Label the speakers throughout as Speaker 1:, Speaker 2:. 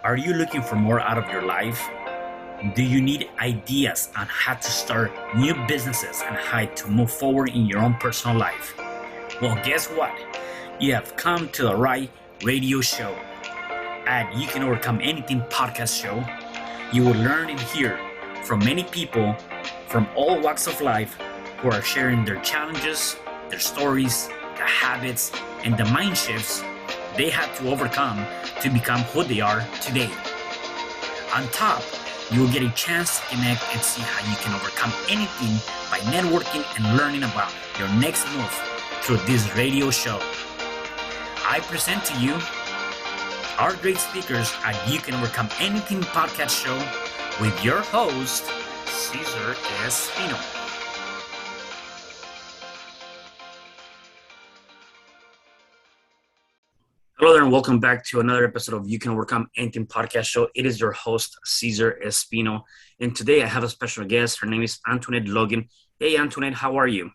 Speaker 1: Are you looking for more out of your life? Do you need ideas on how to start new businesses and how to move forward in your own personal life? Well, guess what? You have come to the right radio show. At You Can Overcome Anything podcast show, you will learn and hear from many people from all walks of life who are sharing their challenges, their stories, the habits, and the mind shifts they had to overcome to become who they are today. On top, you will get a chance to connect and see how you can overcome anything by networking and learning about your next move through this radio show. I present to you our great speakers at You Can Overcome Anything podcast show with your host, Cesar Espino. Hello there and welcome back to another episode of You Can Overcome Anything podcast show. It is your host, Cesar Espino. And today I have a special guest. Her name is Antoinette Logan. Hey, Antoinette, how are you?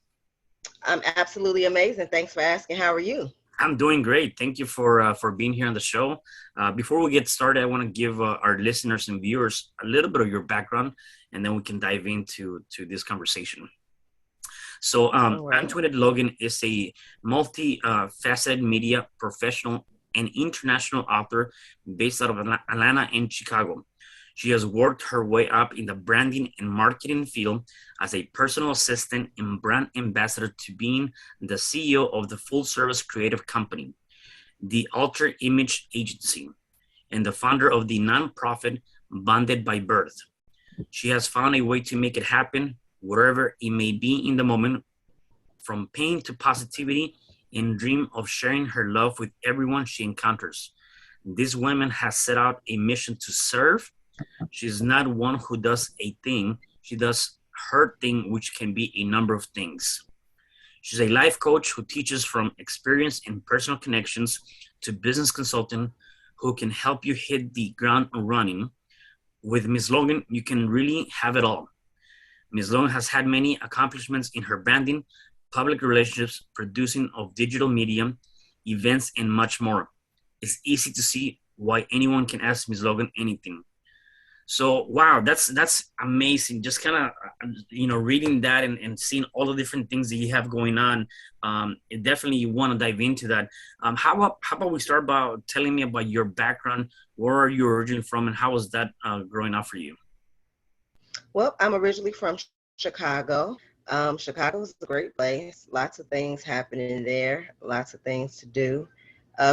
Speaker 2: I'm absolutely amazing. Thanks for asking. How are you?
Speaker 1: I'm doing great. Thank you for being here on the show. Before we get started, I want to give our listeners and viewers a little bit of your background, and then we can dive into this conversation. So Antoinette Logan is a multi-faceted media professional and international author based out of Atlanta and Chicago. She has worked her way up in the branding and marketing field as a personal assistant and brand ambassador to being the CEO of the full-service creative company, the Alter Image Agency, and the founder of the nonprofit Bonded by Birth. She has found a way to make it happen, wherever it may be in the moment, from pain to positivity, and dream of sharing her love with everyone she encounters. This woman has set out a mission to serve. She's not one who does a thing. She does her thing, which can be a number of things. She's a life coach who teaches from experience and personal connections to business consultant who can help you hit the ground running. With Ms.Logan, you can really have it all. Ms.Logan has had many accomplishments in her branding, public relationships, producing of digital media, events, and much more. It's easy to see why anyone can ask Ms.Logan anything. So, wow, that's amazing. Just kind of, reading that and seeing all the different things that you have going on. It definitely you want to dive into that. How about we start by telling me about your background? Where are you originally from, and how was that growing up for you?
Speaker 2: Well, I'm originally from Chicago. Chicago is a great place. Lots of things happening there. Lots of things to do.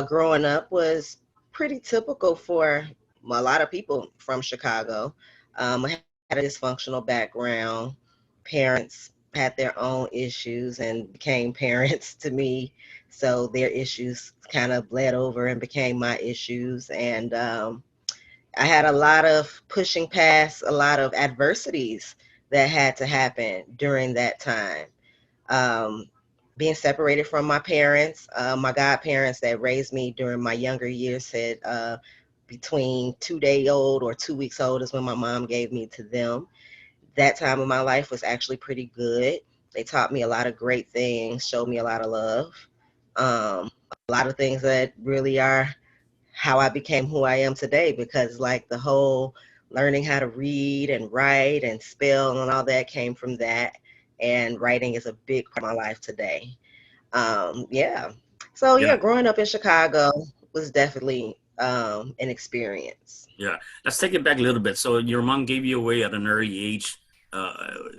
Speaker 2: Growing up was pretty typical for a lot of people from Chicago. I had a dysfunctional background. Parents had their own issues and became parents to me. So their issues kind of bled over and became my issues. And I had a lot of pushing past a lot of adversities that had to happen during that time. Um, Being separated from my parents, my godparents that raised me during my younger years said between 2 day old or 2 weeks old is when my mom gave me to them. That time of my life was actually pretty good. They taught me a lot of great things, showed me a lot of love, a lot of things that really are how I became who I am today, because like the whole learning how to read and write and spell and all that came from that. And writing is a big part of my life today. Yeah. So
Speaker 1: Yeah.
Speaker 2: yeah, growing up in Chicago was definitely an experience.
Speaker 1: Yeah, let's take it back a little bit. So your mom gave you away at an early age.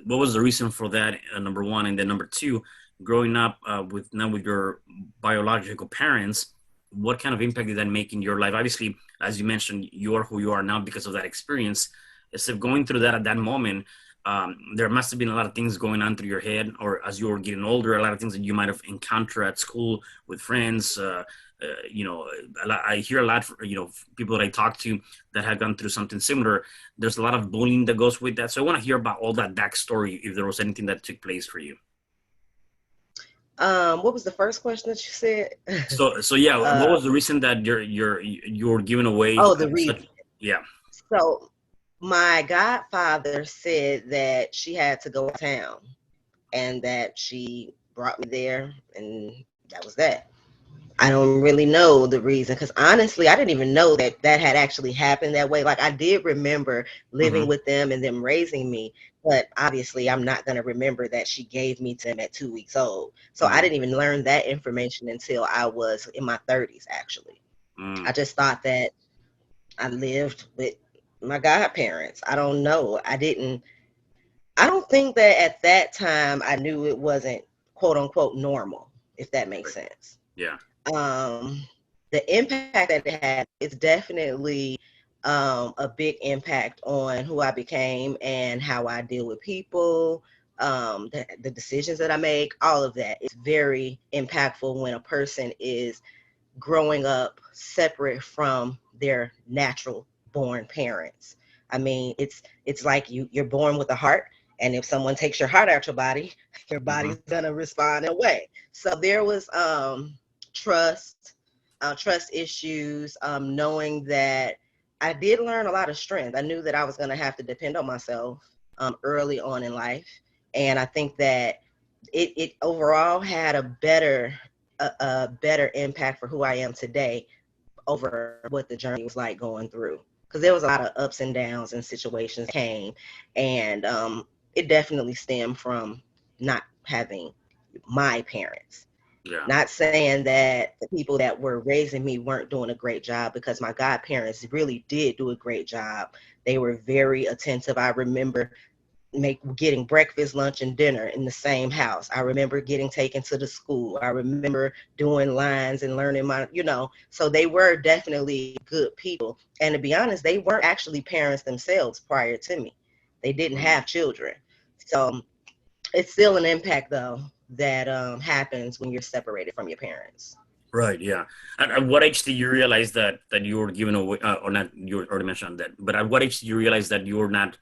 Speaker 1: What was the reason for that? Number one, and then number two, growing up with your biological parents, what kind of impact did that make in your life? Obviously, as you mentioned, you are who you are now because of that experience. Instead of going through that at that moment, there must have been a lot of things going on through your head, or as you were getting older, a lot of things that you might have encountered at school with friends. I hear a lot, people that I talk to that have gone through something similar. There's a lot of bullying that goes with that. So I want to hear about all that backstory, if there was anything that took place for you.
Speaker 2: What was the first question that you said?
Speaker 1: So yeah, what was the reason that you were given away?
Speaker 2: Oh, the reason.
Speaker 1: Yeah.
Speaker 2: So my godfather said that she had to go to town and that she brought me there, and that was that. I don't really know the reason because honestly, I didn't even know that that had actually happened that way. Like I did remember living
Speaker 1: Mm-hmm.
Speaker 2: with them and them raising me, but obviously I'm not going to remember that she gave me to them at 2 weeks old. So I
Speaker 1: Mm-hmm.
Speaker 2: didn't even learn that information until I was in my 30s, actually.
Speaker 1: Mm.
Speaker 2: I just thought that I lived with my godparents. I don't know. I don't think that at that time I knew it wasn't quote unquote normal, if that makes
Speaker 1: Right.
Speaker 2: sense.
Speaker 1: Yeah.
Speaker 2: um, the impact that it had is definitely a big impact on who I became and how I deal with people, the decisions that I make, all of that. It's very impactful when a person is growing up separate from their natural born parents. I mean, it's like you're born with a heart, and if someone takes your heart out your body, your
Speaker 1: Mm-hmm.
Speaker 2: body's gonna respond in a way. So there was trust, trust issues, knowing that I did learn a lot of strength. I knew that I was gonna have to depend on myself early on in life, and I think that it overall had a better impact for who I am today over what the journey was like going through. Because there was a lot of ups and downs and situations that came, and it definitely stemmed from not having my parents.
Speaker 1: Yeah.
Speaker 2: Not saying that the people that were raising me weren't doing a great job, because my godparents really did do a great job. They were very attentive. I remember getting breakfast, lunch, and dinner in the same house. I remember getting taken to the school. I remember doing lines and learning so they were definitely good people. And to be honest, they weren't actually parents themselves prior to me. They didn't
Speaker 1: Mm.
Speaker 2: have children. So it's still an impact though that happens when you're separated from your parents.
Speaker 1: Right. Yeah. At what age did you realize that you were given away, or not? You already mentioned that, but at what age did you realize that you were not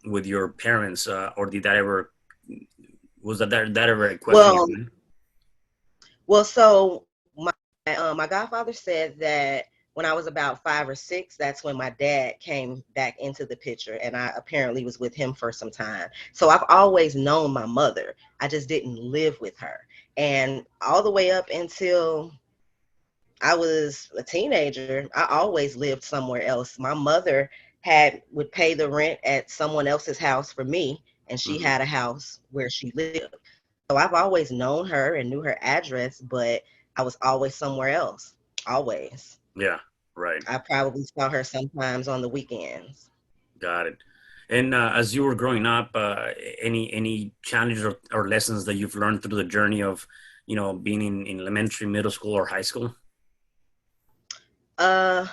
Speaker 1: with your parents, or did that ever was that ever a question in
Speaker 2: Well,
Speaker 1: your mind?
Speaker 2: so my godfather said that when I was about 5 or 6, that's when my dad came back into the picture, and I apparently was with him for some time. So I've always known my mother. I just didn't live with her, and all the way up until I was a teenager, I always lived somewhere else. My mother had would pay the rent at someone else's house for me, and she
Speaker 1: Hmm.
Speaker 2: had a house where she lived. So I've always known her and knew her address, but I was always somewhere else. Always.
Speaker 1: Yeah. Right.
Speaker 2: I probably saw her sometimes on the weekends.
Speaker 1: Got it. And as you were growing up, any challenges or lessons that you've learned through the journey of, being in elementary, middle school, or high school?
Speaker 2: Uh,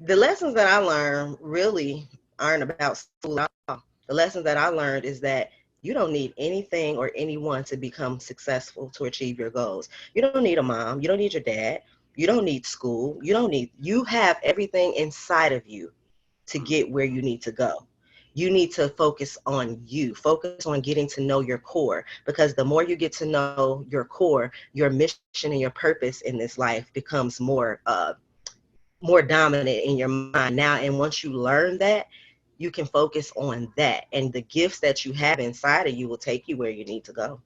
Speaker 2: the lessons that I learned really aren't about school at all. The lessons that I learned is that you don't need anything or anyone to become successful to achieve your goals. You don't need a mom. You don't need your dad. You don't need school. You have everything inside of you to
Speaker 1: Mm.
Speaker 2: get where you need to go. You need to focus on you, focus on getting to know your core, because the more you get to know your core, your mission and your purpose in this life becomes more dominant in your mind now. And once you learn that, you can focus on that, and the gifts that you have inside of you will take you where you need to go.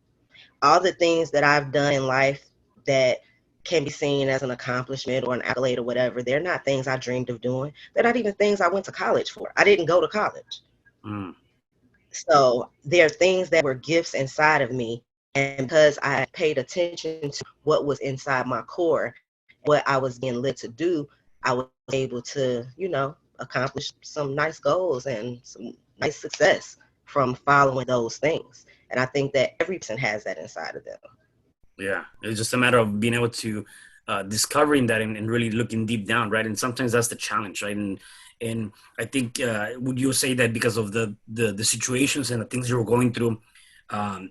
Speaker 2: All the things that I've done in life that can be seen as an accomplishment or an accolade or whatever, they're not things I dreamed of doing. They're not even things I went to college for. I didn't go to college.
Speaker 1: Mm.
Speaker 2: So there are things that were gifts inside of me. And because I paid attention to what was inside my core, what I was being led to do, I was able to, accomplish some nice goals and some nice success from following those things. And I think that every person has that inside of them.
Speaker 1: Yeah, it's just a matter of being able to discovering that, and really looking deep down, right? And sometimes that's the challenge, right? And I think, would you say that because of the situations and the things you were going through, um,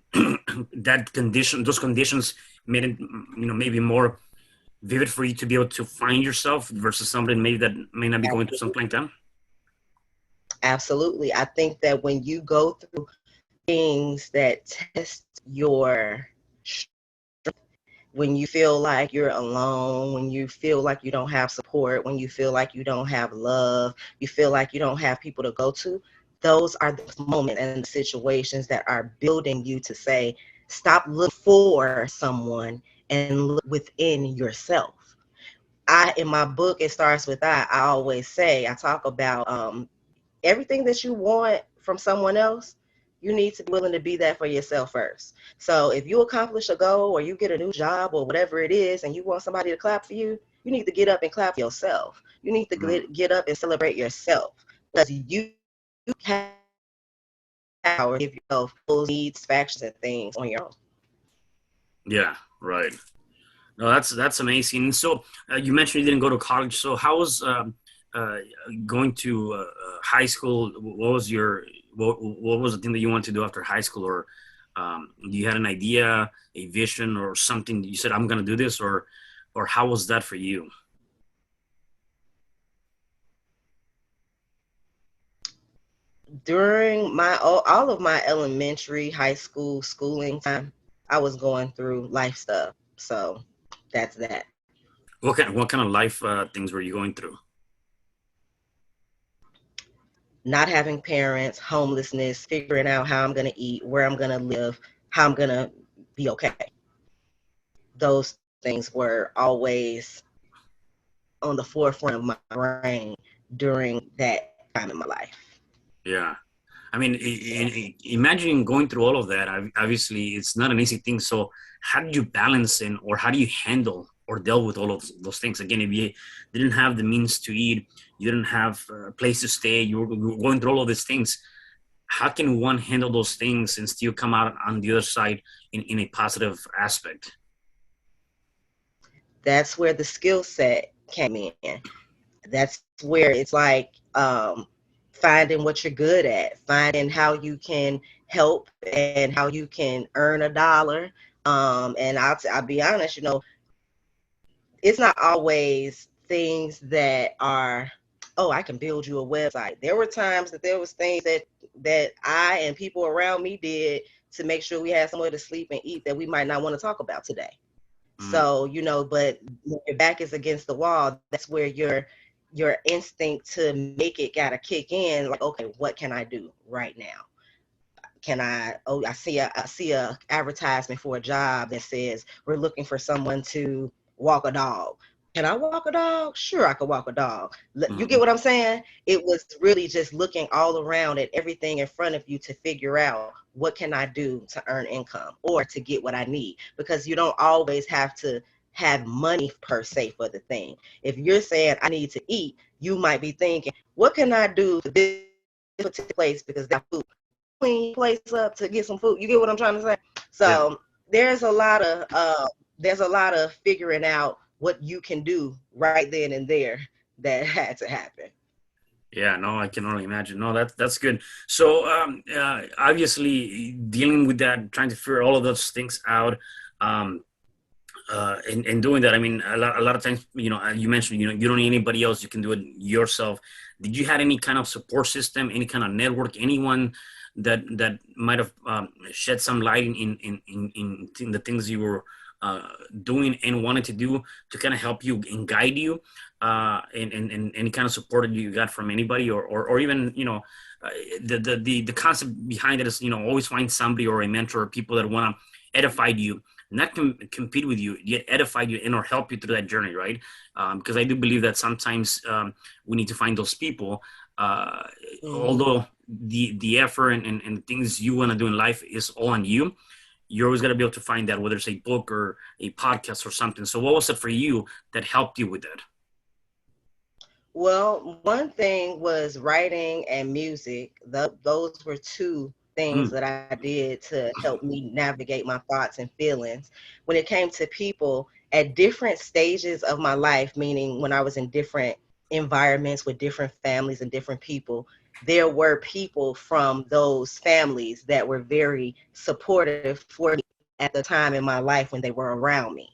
Speaker 1: those conditions made it, maybe more vivid for you to be able to find yourself versus somebody maybe that may not be going through something like that?
Speaker 2: Absolutely. I think that when you go through things that test your, when you feel like you're alone, when you feel like you don't have support, when you feel like you don't have love, you feel like you don't have people to go to, those are the moments and the situations that are building you to say, stop looking for someone and look within yourself. In my book, It Starts With I always say, I talk about everything that you want from someone else, you need to be willing to be that for yourself first. So if you accomplish a goal or you get a new job or whatever it is and you want somebody to clap for you need to get up and clap for yourself. You need to
Speaker 1: Mm.
Speaker 2: get up and celebrate yourself because you have power to give yourself those needs, factions, and things on your own.
Speaker 1: Yeah, right. No, that's amazing. So you mentioned you didn't go to college. So how was uh, going to high school? What was what was the thing that you wanted to do after high school, or you had an idea, a vision, or something? You said, "I'm going to do this," or how was that for you?
Speaker 2: During my all of my elementary, high school, schooling time, I was going through life stuff. So that's that.
Speaker 1: What kind of life things were you going through?
Speaker 2: Not having parents, homelessness, figuring out how I'm going to eat, where I'm going to live, how I'm going to be okay. Those things were always on the forefront of my brain during that time in my life.
Speaker 1: Yeah. I mean,
Speaker 2: Yeah.
Speaker 1: imagining going through all of that, obviously, it's not an easy thing. So, how do you balance and, or how do you handle or deal with all of those things? Again, if you didn't have the means to eat, you didn't have a place to stay, you were going through all of these things. How can one handle those things and still come out on the other side in a positive aspect?
Speaker 2: That's where the skill set came in. That's where it's like finding what you're good at, finding how you can help and how you can earn a dollar. And I'll be honest, it's not always things that are, oh, I can build you a website. There were times that there was things that I and people around me did to make sure we had somewhere to sleep and eat that we might not want to talk about today.
Speaker 1: Mm,
Speaker 2: So, but when your back is against the wall, that's where your instinct to make it gotta kick in. Like, okay, what can I do right now? Can I? Oh, I see a advertisement for a job that says we're looking for someone to walk a dog. Can I walk a dog? Sure, I could walk a dog. You get
Speaker 1: mm,
Speaker 2: what I'm saying? It was really just looking all around at everything in front of you to figure out what can I do to earn income or to get what I need, because you don't always have to have money per se for the thing. If you're saying I need to eat, you might be thinking, what can I do for this particular place because that food, clean place up to get some food. You get what I'm trying to say?
Speaker 1: yeah.
Speaker 2: So there's a lot of figuring out what you can do right then and there that had to happen.
Speaker 1: Yeah, no, I can only imagine. No, that's good. So, obviously, dealing with that, trying to figure all of those things out, um, and doing that. I mean, a lot of times, you mentioned, you don't need anybody else. You can do it yourself. Did you have any kind of support system, any kind of network, anyone that might have shed some light in the things you were uh, doing and wanted to do to kind of help you and guide you, and any kind of support that you got from anybody, or even, uh, the concept behind it is, always find somebody or a mentor or people that want to edify you, not compete with you, yet edify you and or help you through that journey, right? Because I do believe that sometimes we need to find those people. Uh,
Speaker 2: Mm.
Speaker 1: Although the effort and things you want to do in life is all on you, you're always going to be able to find that, whether it's a book or a podcast or something. So, what was it for you that helped you with that?
Speaker 2: Well, one thing was writing and music. Those were two things
Speaker 1: Mm,
Speaker 2: that I did to help me navigate my thoughts and feelings. When it came to people at different stages of my life, meaning when I was in different environments with different families and different people, there were people from those families that were very supportive for me at the time in my life when they were around me.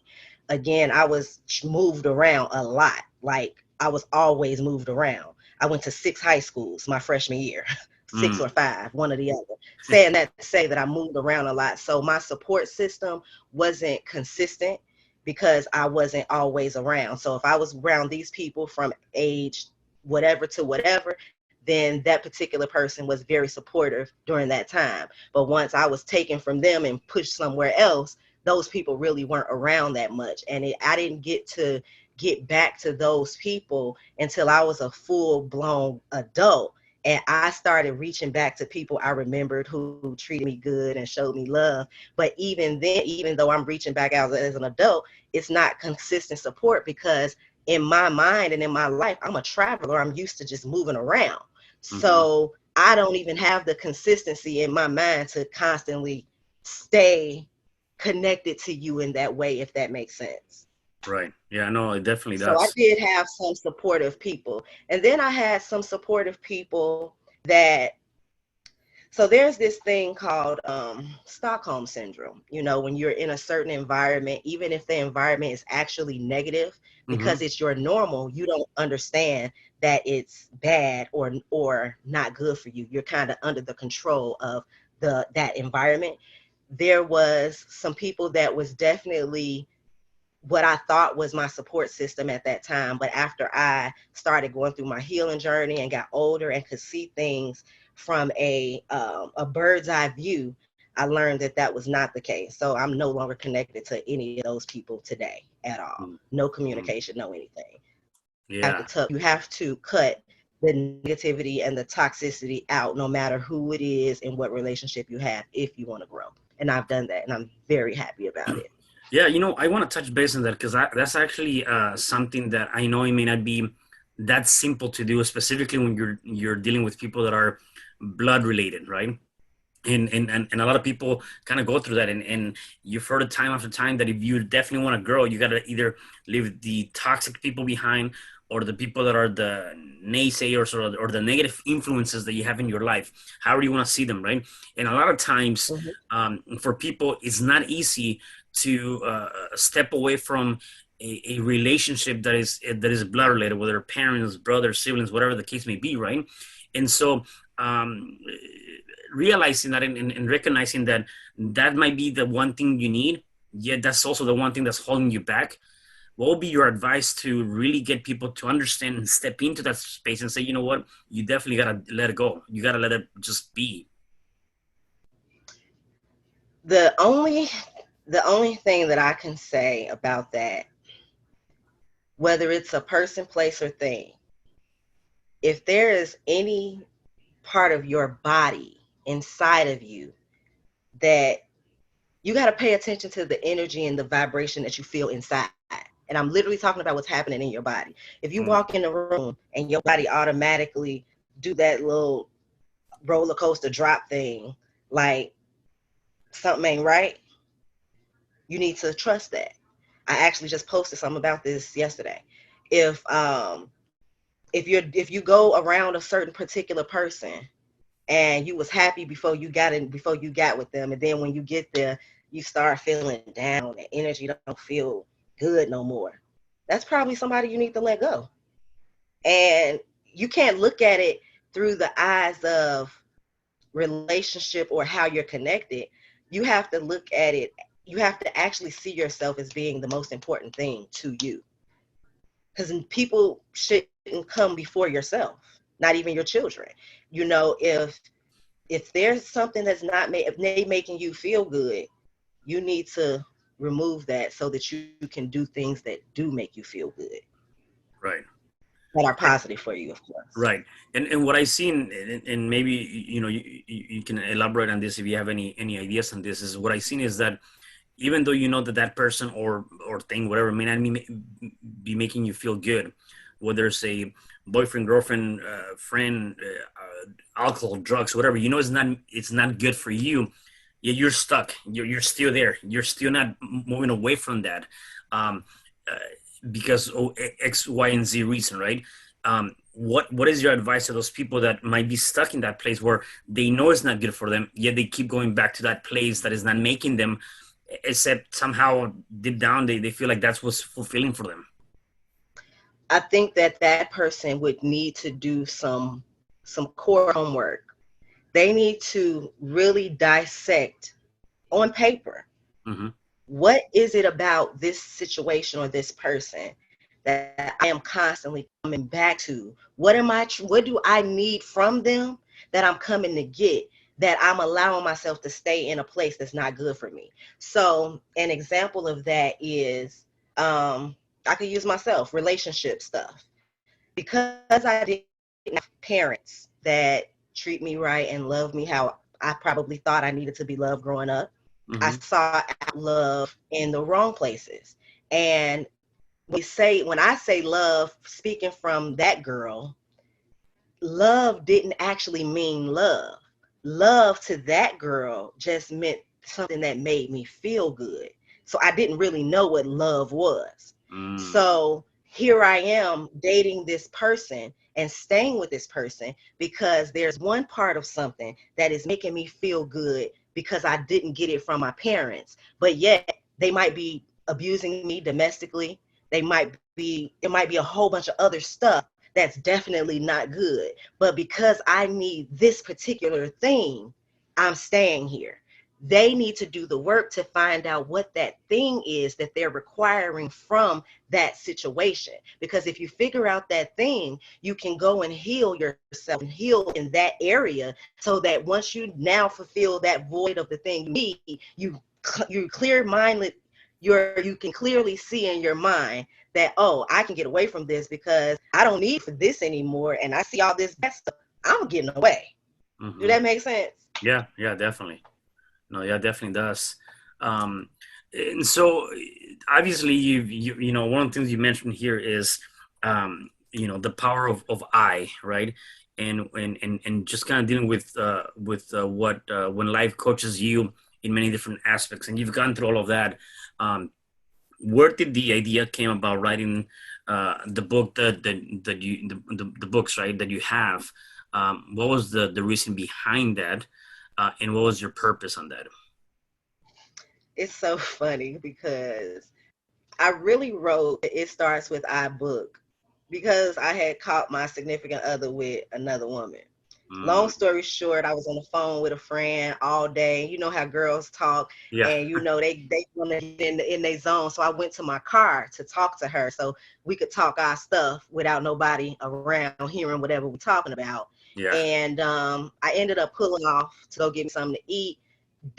Speaker 2: Again, I was moved around a lot. Like, I was always moved around. I went to 6 high schools my freshman year, six
Speaker 1: mm,
Speaker 2: or five, one or the other. Saying that to say that I moved around a lot. So my support system wasn't consistent because I wasn't always around. So if I was around these people from age whatever to whatever, then that particular person was very supportive during that time. But once I was taken from them and pushed somewhere else, those people really weren't around that much. And I didn't get to get back to those people until I was a full blown adult. And I started reaching back to people I remembered who treated me good and showed me love. But even then, even though I'm reaching back out as an adult, it's not consistent support, because in my mind and in my life, I'm a traveler. I'm used to just moving around.
Speaker 1: Mm-hmm.
Speaker 2: So I don't even have the consistency in my mind to constantly stay connected to you in that way, if that makes sense.
Speaker 1: Right. Yeah, no, it definitely
Speaker 2: So I
Speaker 1: does.
Speaker 2: did have some supportive people. And then I had some supportive people that, so there's this thing called Stockholm syndrome. You know, when you're in a certain environment, even if the environment is actually negative,
Speaker 1: Mm-hmm.
Speaker 2: because it's your normal, you don't understand that it's bad or not good for you. You're kind of under the control of that environment. There was some people that was definitely what I thought was my support system at that time. But after I started going through my healing journey and got older and could see things from a bird's eye view, I learned that that was not the case. So I'm no longer connected to any of those people today at all. No
Speaker 1: Mm-hmm.
Speaker 2: communication, no anything.
Speaker 1: Yeah.
Speaker 2: You have to cut the negativity and the toxicity out, no matter who it is and what relationship you have, if you want to grow. And I've done that, and I'm very happy about it.
Speaker 1: Yeah, I want to touch base on that because that's actually something that I know it may not be that simple to do, specifically when you're dealing with people that are blood related, right? And a lot of people kind of go through that, and you've heard it time after time that if you definitely want to grow, you got to either leave the toxic people behind, or the people that are the naysayers, or the negative influences that you have in your life, however you want to see them, right? And a lot of times,
Speaker 2: Mhm.
Speaker 1: for people, it's not easy to step away from a relationship that is blood related, whether parents, brothers, siblings, whatever the case may be, right? And so, um, realizing that, and recognizing that that might be the one thing you need, yet that's also the one thing that's holding you back. What would be your advice to really get people to understand and step into that space and say, you know what, you definitely gotta let it go. You gotta let it just be.
Speaker 2: The only the only thing that I can say about that, whether it's a person, place, or thing, if there is any part of your body inside of you that you got to pay attention to the energy and the vibration that you feel inside. And I'm literally talking about what's happening in your body. If you
Speaker 1: Mm,
Speaker 2: walk in the room and your body automatically do that little roller coaster drop thing, like something ain't right, you need to trust that. I actually just posted something about this yesterday. If if you go around a certain particular person and you was happy before you got with them, and then when you get there you start feeling down and energy don't feel good no more, that's probably somebody you need to let go. And you can't look at it through the eyes of relationship or how you're connected. You have to look at it, you have to actually see yourself as being the most important thing to you, because people shouldn't come before yourself, not even your children. You know, if there's something that's not if they making you feel good, you need to remove that so that you can do things that do make you feel good,
Speaker 1: right.
Speaker 2: that are positive for you, of course.
Speaker 1: Right. And what I seen, and maybe you can elaborate on this if you have any ideas on this, is what I seen is that even though you know that that person or thing, whatever, may not be making you feel good, whether it's a boyfriend, girlfriend, friend, alcohol, drugs, whatever, it's not good for you. Yeah, you're stuck. You're still there. You're still not moving away from that, um, uh, because X, Y, and Z reason, right? What is your advice to those people that might be stuck in that place where they know it's not good for them, yet they keep going back to that place that is not making them, except somehow deep down they feel like that's what's fulfilling for them.
Speaker 2: I think that that person would need to do some core homework. They need to really dissect on paper,
Speaker 1: Mm-hmm.
Speaker 2: what is it about this situation or this person that I am constantly coming back to? What do I need from them that I'm coming to get that I'm allowing myself to stay in a place that's not good for me. So an example of that is I could use myself, relationship stuff. Because I didn't have parents that treat me right and love me how I probably thought I needed to be loved growing up, I
Speaker 1: Mm-hmm.
Speaker 2: saw love in the wrong places. And when I say love, speaking from that girl, love didn't actually mean love. Love to that girl just meant something that made me feel good. So I didn't really know what love was.
Speaker 1: Mm.
Speaker 2: So here I am dating this person and staying with this person because there's one part of something that is making me feel good because I didn't get it from my parents. But yet they might be abusing me domestically. It might be a whole bunch of other stuff that's definitely not good. But because I need this particular thing, I'm staying here. They need to do the work to find out what that thing is that they're requiring from that situation. Because if you figure out that thing, you can go and heal yourself and heal in that area so that once you now fulfill that void of the thing you need, you clear minded, you can clearly see in your mind that, oh, I can get away from this because I don't need for this anymore. And I see all this bad stuff. I'm getting away. Do
Speaker 1: Mm-hmm.
Speaker 2: that make sense?
Speaker 1: Yeah, yeah, definitely. No, yeah, definitely does. Um, and so obviously you know, one of the things you mentioned here is you know, the power of I, right? And just kind of dealing with what when life coaches you in many different aspects, and you've gone through all of that. Um, where did the idea came about writing the book that you the books, right, that you have? What was the reason behind that, and what was your purpose on that?
Speaker 2: It's so funny because I really wrote It Starts With I book because I had caught my significant other with another woman. Long
Speaker 1: Mm,
Speaker 2: story short, I was on the phone with a friend all day. You know how girls talk,
Speaker 1: yeah.
Speaker 2: and they want to get in their zone. So I went to my car to talk to her so we could talk our stuff without nobody around hearing whatever we're talking about.
Speaker 1: Yeah.
Speaker 2: And I ended up pulling off to go get me something to eat.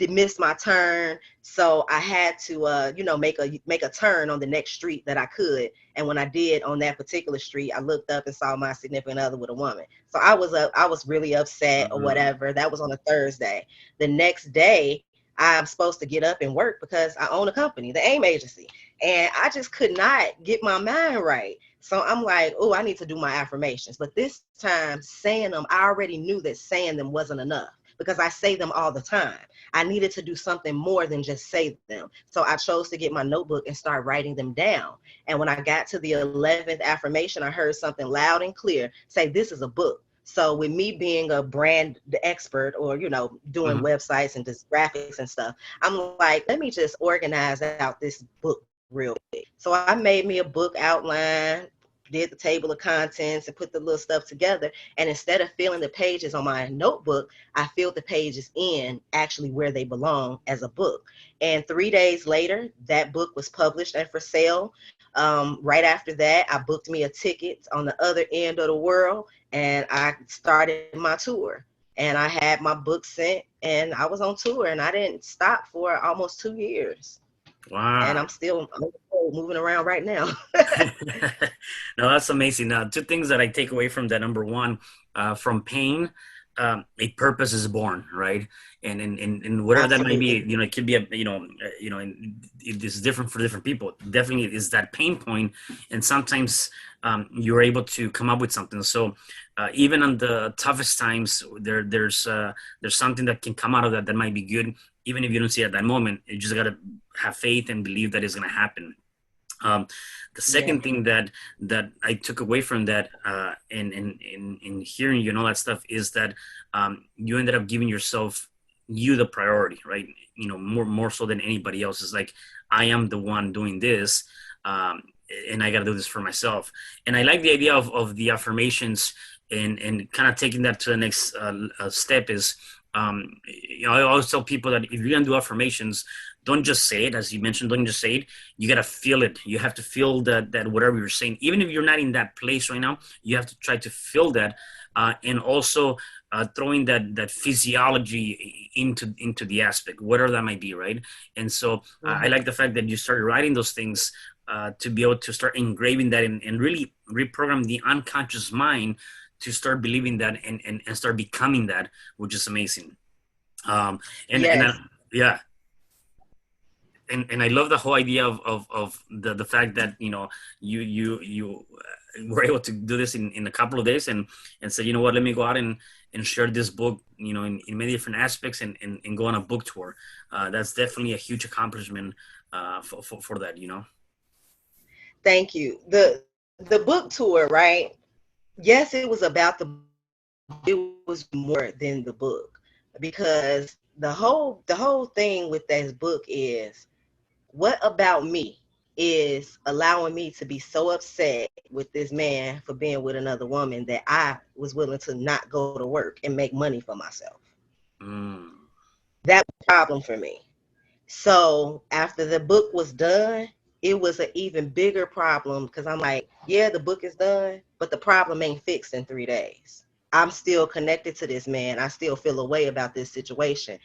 Speaker 2: Missed my turn, so I had to make a turn on the next street that I could. And when I did on that particular street, I looked up and saw my significant other with a woman. So I was really upset or
Speaker 1: Mm,
Speaker 2: whatever. That was on a Thursday. The next day I'm supposed to get up and work because I own a company, the AIM agency, and I just could not get my mind right. So I'm like, oh, I need to do my affirmations. But this time saying them, I already knew that saying them wasn't enough because I say them all the time. I needed to do something more than just say them. So I chose to get my notebook and start writing them down. And when I got to the 11th affirmation, I heard something loud and clear say, this is a book. So with me being a brand expert or, doing
Speaker 1: mhm.
Speaker 2: websites and just graphics and stuff, I'm like, let me just organize out this book real quick. So I made me a book outline, did the table of contents and put the little stuff together. And instead of filling the pages on my notebook, I filled the pages in actually where they belong as a book. And 3 days later, that book was published and for sale. Right after that, I booked me a ticket on the other end of the world and I started my tour. And I had my book sent and I was on tour and I didn't stop for almost 2 years. And
Speaker 1: Wow.
Speaker 2: I'm still moving around right now.
Speaker 1: No, that's amazing. Two things that I take away from that. Number one, from pain, a purpose is born, right? And whatever that might be,
Speaker 2: Absolutely.
Speaker 1: you know, it could be and it is different for different people. Definitely, it is that pain point, and sometimes you're able to come up with something. So even on the toughest times, there's something that can come out of that that might be good, even if you don't see it at that moment. You just gotta have faith and believe that it's gonna happen. Um, the
Speaker 2: Yeah.
Speaker 1: second thing that I took away from that, in hearing you and all that stuff, is that you ended up giving yourself you the priority, right? You know, more so than anybody else. Is like, I am the one doing this, and I got to do this for myself. And I like the idea of the affirmations, and kind of taking that to the next step is. I always tell people that if you're gonna do affirmations, don't just say it, as you mentioned. Don't just say it. You gotta feel it. You have to feel that whatever you're saying, even if you're not in that place right now, you have to try to feel that, and also throwing that physiology into the aspect, whatever that might be, right? And so I
Speaker 2: Mhm.
Speaker 1: like the fact that you started writing those things to be able to start engraving that and really reprogram the unconscious mind to start believing that and start becoming that, which is amazing. Um, and
Speaker 2: Yes.
Speaker 1: yeah, and I love the whole idea of the fact that you were able to do this in a couple of days and say, you know what, let me go out and share this book, in many different aspects and go on a book tour. That's definitely a huge accomplishment for that.
Speaker 2: Thank you. The book tour, right? Yes, it was about it was more than the book, because the whole thing with this book is, what about me is allowing me to be so upset with this man for being with another woman that I was willing to not go to work and make money for myself.
Speaker 1: Mm.
Speaker 2: That was a problem for me. So after the book was done, it was an even bigger problem, because I'm like, yeah, the book is done, but the problem ain't fixed in 3 days. I'm still connected to this man. I still feel a way about this situation.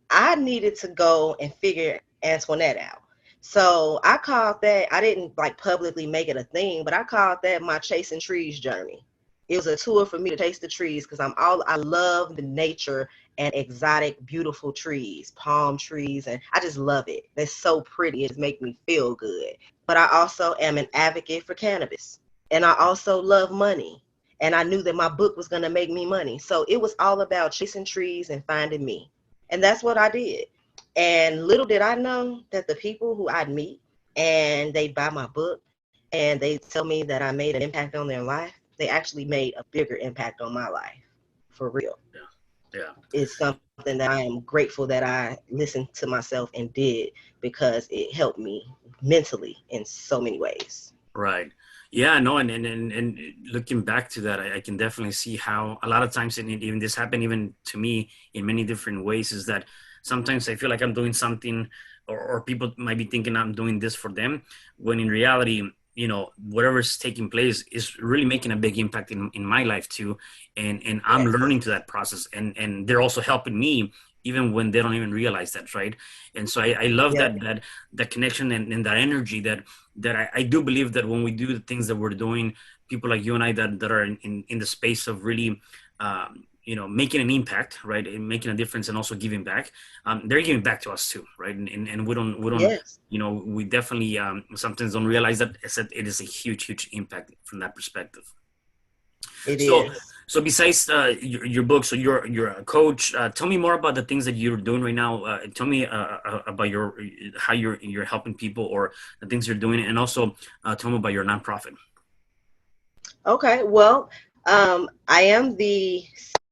Speaker 2: I needed to go and figure Antoinette out. So I called that, I didn't like publicly make it a thing, but I called that my chasing trees journey. It was a tour for me to chase the trees, because I love the nature and exotic, beautiful trees, palm trees, and I just love it. They're so pretty. It just makes me feel good. But I also am an advocate for cannabis. And I also love money. And I knew that my book was going to make me money. So it was all about chasing trees and finding me. And that's what I did. And little did I know that the people who I'd meet and they'd buy my book and they tell me that I made an impact on their life, they actually made a bigger impact on my life. For real.
Speaker 1: Yeah, yeah.
Speaker 2: It's something that I am grateful that I listened to myself and did, because it helped me mentally in so many ways.
Speaker 1: Right. Yeah, no, and looking back to that, I can definitely see how a lot of times, and even this happened even to me in many different ways, is that sometimes I feel like I'm doing something, or people might be thinking I'm doing this for them, when in reality, whatever's taking place is really making a big impact in my life too. And I'm
Speaker 2: Yes.
Speaker 1: learning to that process, and they're also helping me even when they don't even realize that, right? And so I love
Speaker 2: Yep.
Speaker 1: that connection and that energy that I do believe that when we do the things that we're doing, people like you and I that are in the space of really, making an impact, right, and making a difference, and also giving back, they're giving back to us too, right? And we don't,
Speaker 2: Yes,
Speaker 1: we definitely sometimes don't realize that it is a huge impact from that perspective.
Speaker 2: it
Speaker 1: So,
Speaker 2: is.
Speaker 1: so besides your book, so you're a coach. Tell me more about the things that you're doing right now. Tell me about your how you're helping people, or the things you're doing, and also tell me about your nonprofit.
Speaker 2: Okay, well, I am the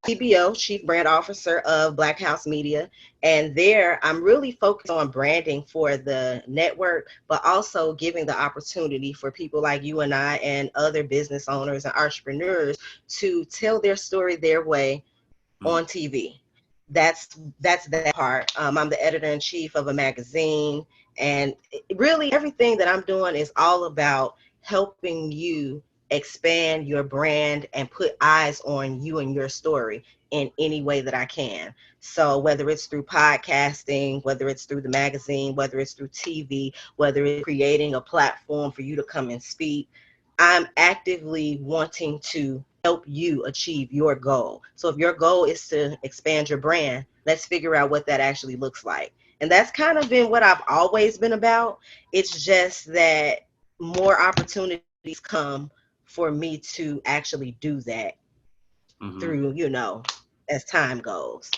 Speaker 2: CBO, Chief Brand Officer of Black House Media, and there I'm really focused on branding for the network, but also giving the opportunity for people like you and I and other business owners and entrepreneurs to tell their story their way
Speaker 1: Mm.
Speaker 2: on TV. That's that part. I'm the editor in chief of a magazine, and really everything that I'm doing is all about helping you expand your brand and put eyes on you and your story in any way that I can. So whether it's through podcasting, whether it's through the magazine, whether it's through TV, whether it's creating a platform for you to come and speak, I'm actively wanting to help you achieve your goal. So if your goal is to expand your brand, let's figure out what that actually looks like. And that's kind of been what I've always been about. It's just that more opportunities come for me to actually do that
Speaker 1: Hmm.
Speaker 2: through, as time goes.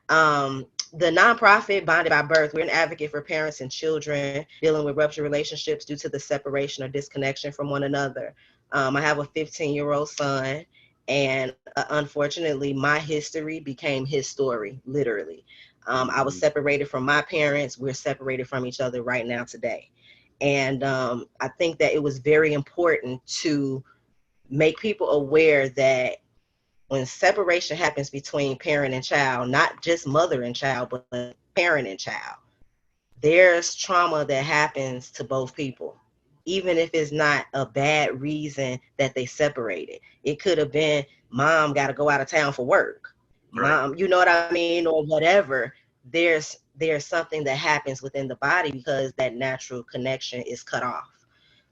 Speaker 2: The nonprofit Bonded by Birth, we're an advocate for parents and children dealing with ruptured relationships due to the separation or disconnection from one another. I have a 15-year-old son, and unfortunately, my history became his story, literally. I was
Speaker 1: Hmm.
Speaker 2: separated from my parents. We're separated from each other right now today. And I think that it was very important to make people aware that when separation happens between parent and child, not just mother and child, but parent and child, there's trauma that happens to both people, even if it's not a bad reason that they separated. It could have been mom got to go out of town for work,
Speaker 1: Right.
Speaker 2: mom, you know what I mean, or whatever. There's something that happens within the body because that natural connection is cut off.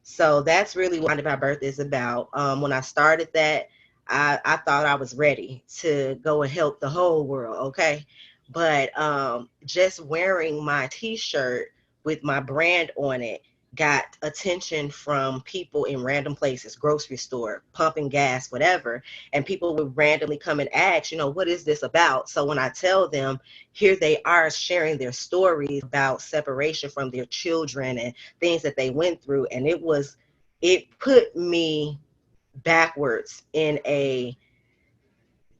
Speaker 2: So that's really what my birth is about. When I started that, I thought I was ready to go and help the whole world, okay? But just wearing my t-shirt with my brand on it got attention from people in random places, grocery store, pumping gas, whatever. And people would randomly come and ask, what is this about? So when I tell them, here they are sharing their stories about separation from their children and things that they went through. And it put me backwards in a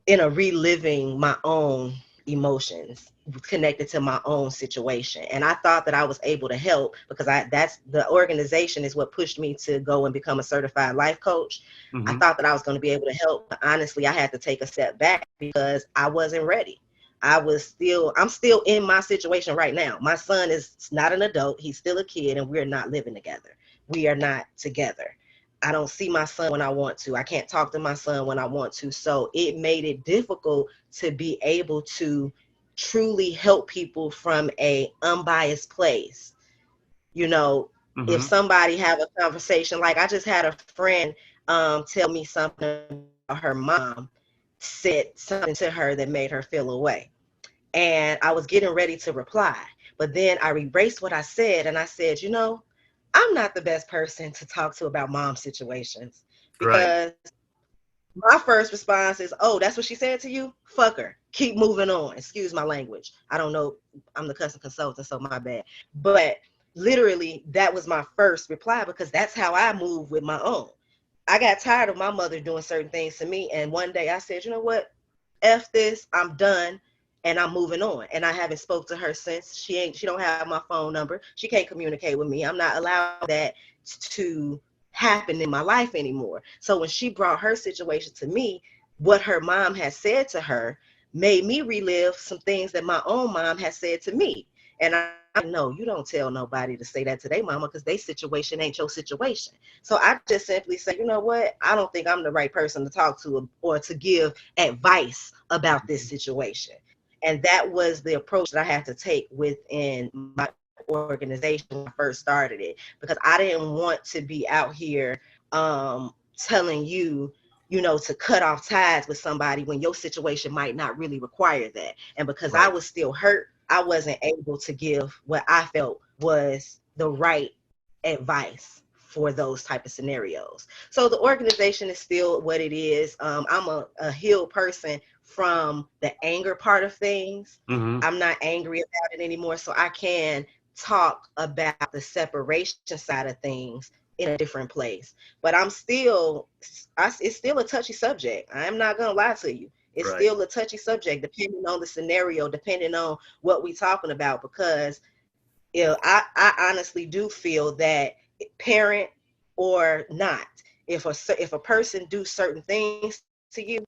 Speaker 2: reliving my own emotions connected to my own situation. And I thought that I was able to help because that's the organization is what pushed me to go and become a certified life coach. I
Speaker 1: Mm-hmm.
Speaker 2: thought that I was going to be able to help, but honestly I had to take a step back because I wasn't ready. I'm still in my situation right now. My son is not an adult, he's still a kid, and we're not living together. We are not together. I don't see my son when I want to. I can't talk to my son when I want to. So it made it difficult to be able to truly help people from a unbiased place. You know, if
Speaker 1: Mm-hmm.
Speaker 2: somebody have a conversation, like I just had a friend tell me something about her mom said something to her that made her feel away. And I was getting ready to reply. But then I erased what I said and I said, I'm not the best person to talk to about mom situations
Speaker 1: Right.
Speaker 2: because my first response is, oh, that's what she said to you? Fuck her. Keep moving on. Excuse my language. I don't know. I'm the customer consultant, so my bad. But literally, that was my first reply because that's how I move with my own. I got tired of my mother doing certain things to me. And one day I said, you know what? F this, I'm done. And I'm moving on. And I haven't spoke to her since. She don't have my phone number. She can't communicate with me. I'm not allowed that to happen in my life anymore. So when she brought her situation to me, what her mom had said to her made me relive some things that my own mom had said to me. And I know you don't tell nobody to say that to their mama because their situation ain't your situation. So I just simply say, you know what? I don't think I'm the right person to talk to or to give advice about this situation. And that was the approach that I had to take within my organization when I first started it because I didn't want to be out here telling you, to cut off ties with somebody when your situation might not really require that. And because I
Speaker 1: Right.
Speaker 2: was still hurt, I wasn't able to give what I felt was the right advice for those type of scenarios. So the organization is still what it is. I'm a healed person from the anger part of things.
Speaker 1: Mm-hmm.
Speaker 2: I'm not angry about it anymore, so I can talk about the separation side of things in a different place. But it's still a touchy subject. I'm not gonna lie to you. It's
Speaker 1: Right.
Speaker 2: still a touchy subject, depending on the scenario, depending on what we're talking about. Because I honestly do feel that parent or not, if a person do certain things to you,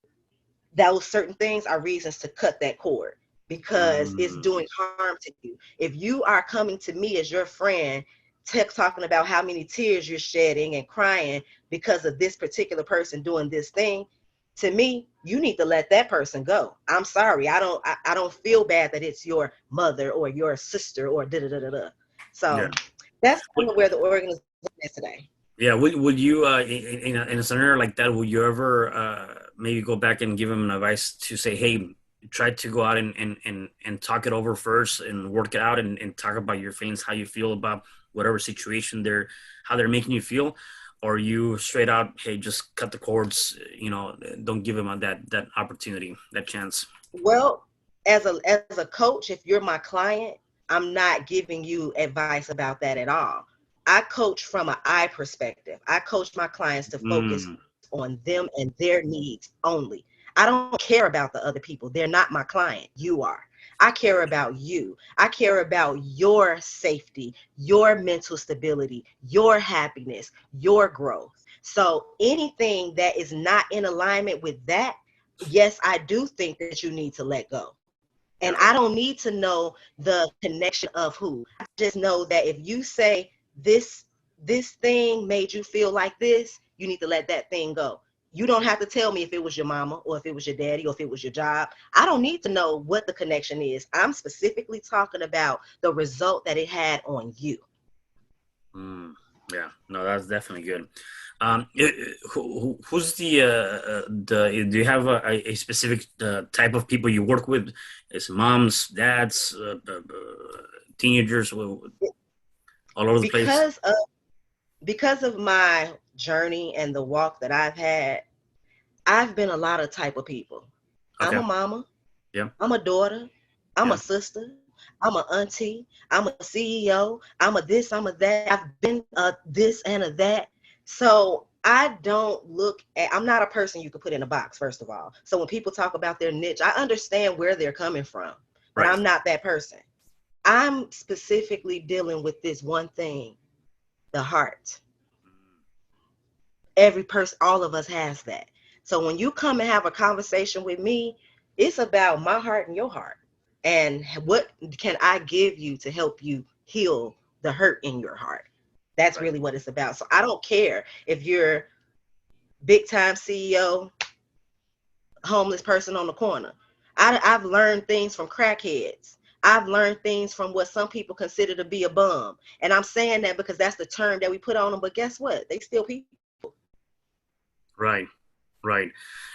Speaker 2: those certain things are reasons to cut that cord because it's
Speaker 1: Mm.
Speaker 2: doing harm to you. If you are coming to me as your friend, talking about how many tears you're shedding and crying because of this particular person doing this thing, to me, you need to let that person go. I'm sorry. I don't feel bad that it's your mother or your sister or da da da da da.
Speaker 1: Yeah.
Speaker 2: So that's
Speaker 1: Would,
Speaker 2: kind of where the organization is today.
Speaker 1: yeah. Would you in a scenario like that? Would you ever maybe go back and give him an advice to say, hey, try to go out and talk it over first and work it out and talk about your feelings, how you feel about whatever situation how they're making you feel, or you straight out, hey, just cut the cords, don't give him that opportunity, that chance.
Speaker 2: Well, as a coach, if you're my client, I'm not giving you advice about that at all. I coach from an I perspective. I coach my clients to focus
Speaker 1: Mm,
Speaker 2: on them and their needs only. I don't care about the other people. They're not my client. You are. I care about you. I care about your safety, your mental stability, your happiness, your growth. So anything that is not in alignment with that, yes, I do think that you need to let go. And
Speaker 1: Yeah.
Speaker 2: I don't need to know the connection of who. I just know that if you say this thing made you feel like this, you need to let that thing go. You don't have to tell me if it was your mama or if it was your daddy or if it was your job. I don't need to know what the connection is. I'm specifically talking about the result that it had on you.
Speaker 1: Mm, yeah, no, that's definitely good. Who's the? Do you have a specific type of people you work with? Is moms, dads, teenagers, all over the place?
Speaker 2: Because of because of my journey and the walk that I've had, I've been a lot of type of people. I'm
Speaker 1: Okay.
Speaker 2: a mama,
Speaker 1: Yeah.
Speaker 2: I'm a daughter, I'm a
Speaker 1: Yeah.
Speaker 2: sister, I'm a auntie, I'm a CEO, I'm a this, I'm a that. I've been a this and a that. So I don't look at, I'm not a person you could put in a box, first of all. So when people talk about their niche, I understand where they're coming from, but
Speaker 1: Right.
Speaker 2: I'm not that person. I'm specifically dealing with this one thing, the heart. Every person, all of us has that. So when you come and have a conversation with me, it's about my heart and your heart. And what can I give you to help you heal the hurt in your heart? That's
Speaker 1: Right.
Speaker 2: really what it's about. So I don't care if you're big time CEO, homeless person on the corner. I've learned things from crackheads. I've learned things from what some people consider to be a bum. And I'm saying that because that's the term that we put on them. But guess what? They still people.
Speaker 1: Right. Right.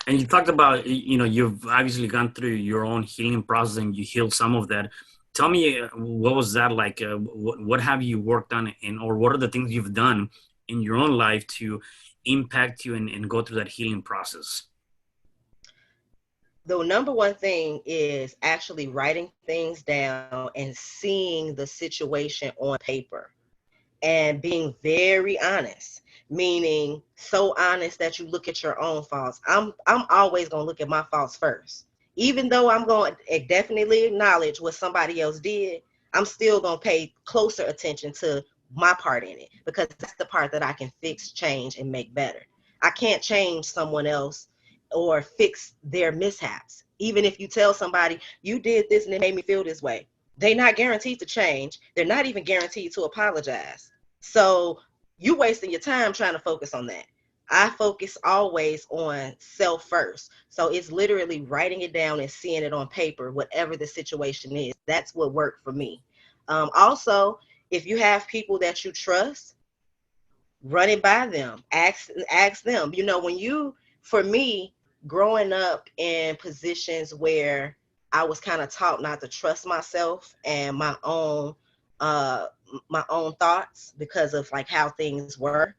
Speaker 1: And you talked about, you've obviously gone through your own healing process and you healed some of that. Tell me, what was that like? What have you worked on, or what are the things you've done in your own life to impact you and go through that healing process?
Speaker 2: The number one thing is actually writing things down and seeing the situation on paper and being very honest, meaning so honest that you look at your own faults. I'm always going to look at my faults first. Even though I'm going to definitely acknowledge what somebody else did, I'm still going to pay closer attention to my part in it because that's the part that I can fix, change, and make better. I can't change someone else or fix their mishaps. Even if you tell somebody you did this and it made me feel this way, they're not guaranteed to change. They're not even guaranteed to apologize. So you wasting your time trying to focus on that. I focus always on self first. So it's literally writing it down and seeing it on paper, whatever the situation is. That's what worked for me. Also, if you have people that you trust, run it by them. Ask them. When you, for me, growing up in positions where I was kind of taught not to trust myself and uh my own thoughts because of like how things were.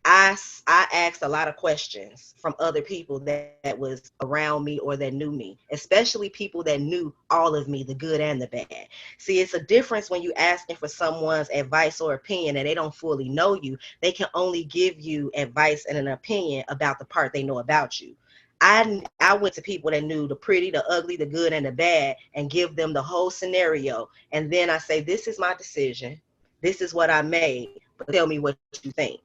Speaker 2: I asked a lot of questions from other people that was around me or that knew me, especially people that knew all of me, the good and the bad. See, it's a difference when you asking for someone's advice or opinion and they don't fully know you. They can only give you advice and an opinion about the part they know about you. I went to people that knew the pretty, the ugly, the good, and the bad, and give them the whole scenario. And then I say, this is my decision. This is what I made, but tell me what you think.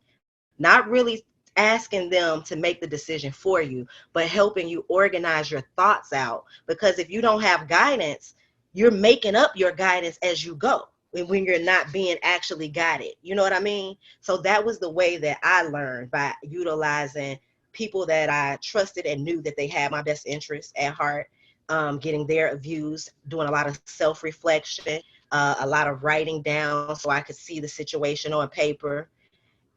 Speaker 2: Not really asking them to make the decision for you, but helping you organize your thoughts out. Because if you don't have guidance, you're making up your guidance as you go when you're not being actually guided. You know what I mean? So that was the way that I learned, by utilizing people that I trusted and knew that they had my best interests at heart, getting their views, doing a lot of self-reflection, a lot of writing down so I could see the situation on paper,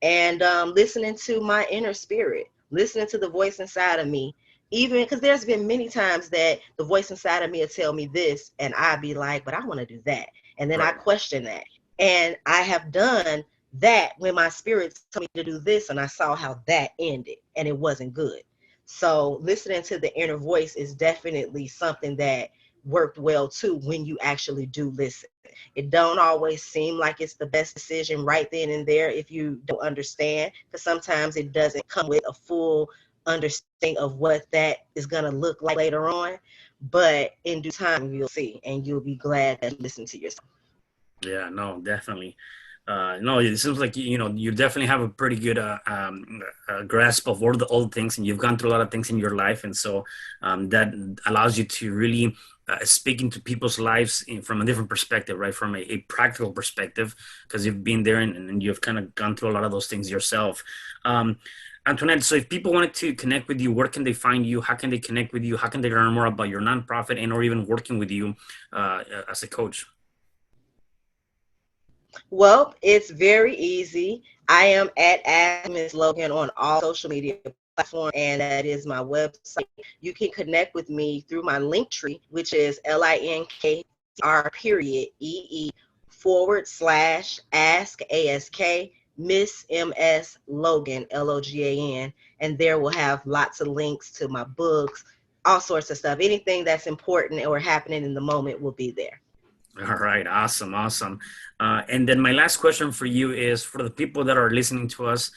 Speaker 2: and listening to my inner spirit, listening to the voice inside of me. Even because there's been many times that the voice inside of me will tell me this, and I'd be like, but I want to do that. And then I
Speaker 1: Right.
Speaker 2: question that. And I have done that when my spirit told me to do this, and I saw how that ended, and it wasn't good. So listening to the inner voice is definitely something that worked well too when you actually do listen. It don't always seem like it's the best decision right then and there if you don't understand, because sometimes it doesn't come with a full understanding of what that is going to look like later on. But in due time, you'll see, and you'll be glad that you listened to yourself.
Speaker 1: Yeah, no, definitely. No, it seems like you definitely have a pretty good grasp of all the things, and you've gone through a lot of things in your life, and so that allows you to really speak into people's lives from a different perspective, right? From a practical perspective, because you've been there and you've kind of gone through a lot of those things yourself. Um, Antoinette, so if people wanted to connect with you, where can they find you? How can they connect with you? How can they learn more about your nonprofit and or even working with you as a coach?
Speaker 2: Well, it's very easy. I am at Ms.Logan on all social media platforms, and that is my website. You can connect with me through my link tree, which is LINKR period EE / ask Miss MS Logan LOGAN, and there will have lots of links to my books, all sorts of stuff. Anything that's important or happening in the moment will be there.
Speaker 1: All right, awesome, awesome. And then my last question for you is for the people that are listening to us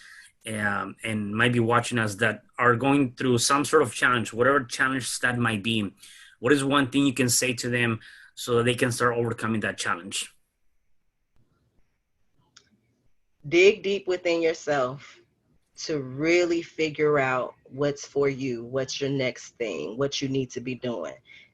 Speaker 1: and might be watching us that are going through some sort of challenge, whatever challenge that might be, what is one thing you can say to them so that they can start overcoming that challenge?
Speaker 2: Dig deep within yourself to really figure out what's for you, what's your next thing, what you need to be doing.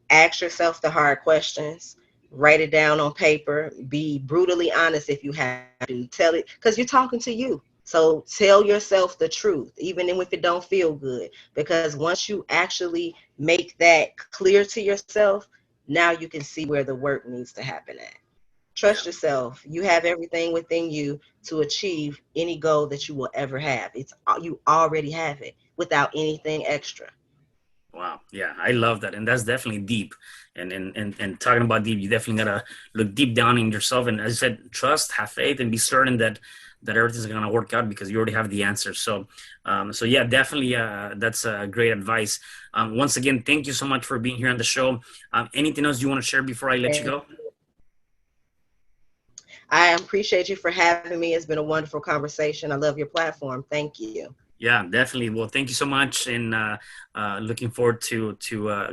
Speaker 2: Ask yourself the hard questions, write it down on paper, be brutally honest if you have to. Tell it because you're talking to you. So tell yourself the truth, even if it don't feel good, because once you actually make that clear to yourself, now you can see where the work needs to happen at.
Speaker 1: Yeah.
Speaker 2: Trust yourself. You have everything within you to achieve any goal that you will ever have. It's you already have it without anything extra.
Speaker 1: Wow. Yeah, I love that. And that's definitely deep. And talking about deep, you definitely gotta look deep down in yourself. And as I said, trust, have faith, and be certain that everything's gonna work out because you already have the answer. So yeah, definitely that's great advice. Once again, thank you so much for being here on the show. Anything else you want to share before I let you
Speaker 2: And
Speaker 1: go?
Speaker 2: I appreciate you for having me. It's been a wonderful conversation. I love your platform. Thank you.
Speaker 1: Yeah, definitely. Well, thank you so much, and looking forward to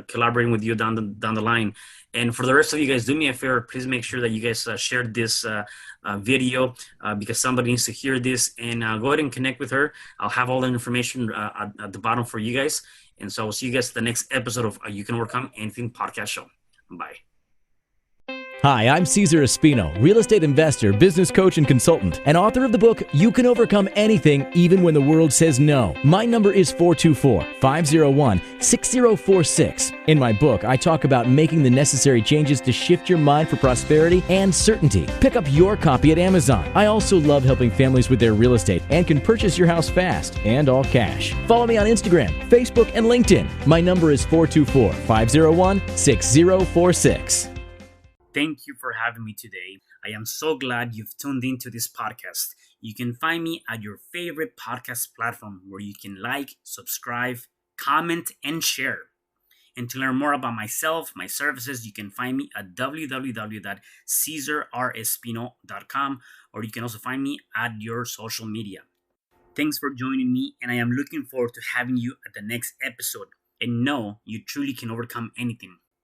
Speaker 1: collaborating with you down the line. And for the rest of you guys, do me a favor. Please make sure that you guys share this video because somebody needs to hear this. And go ahead and connect with her. I'll have all the information at the bottom for you guys. And so I'll see you guys the next episode of You Can Overcome Anything podcast show. Bye.
Speaker 3: Hi, I'm Cesar Espino, real estate investor, business coach, and consultant, and author of the book, You Can Overcome Anything, Even When the World Says No. My number is 424-501-6046. In my book, I talk about making the necessary changes to shift your mind for prosperity and certainty. Pick up your copy at Amazon. I also love helping families with their real estate and can purchase your house fast and all cash. Follow me on Instagram, Facebook, and LinkedIn. My number is 424-501-6046.
Speaker 1: Thank you for having me today. I am so glad you've tuned into this podcast. You can find me at your favorite podcast platform where you can like, subscribe, comment, and share. And to learn more about myself, my services, you can find me at www.cesarrespino.com, or you can also find me at your social media. Thanks for joining me, and I am looking forward to having you at the next episode. And know you truly can overcome anything.